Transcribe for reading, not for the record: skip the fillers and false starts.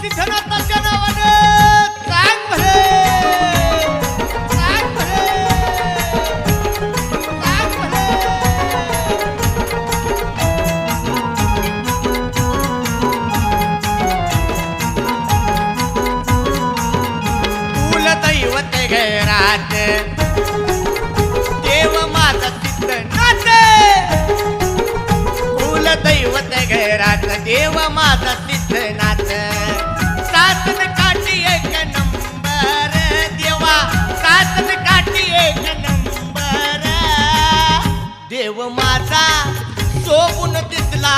सिद्धनाथाच्या नावानं सांग भरे सांग भरे सांग भरे कुलदैवत घरात देव माझा सिद्धनाथ कुलदैवत घरात देव माझा सिद्धनाथ सासन काठी एक नंबर देवा सासन काठी एक नंबर देव माझा सोबून दिसला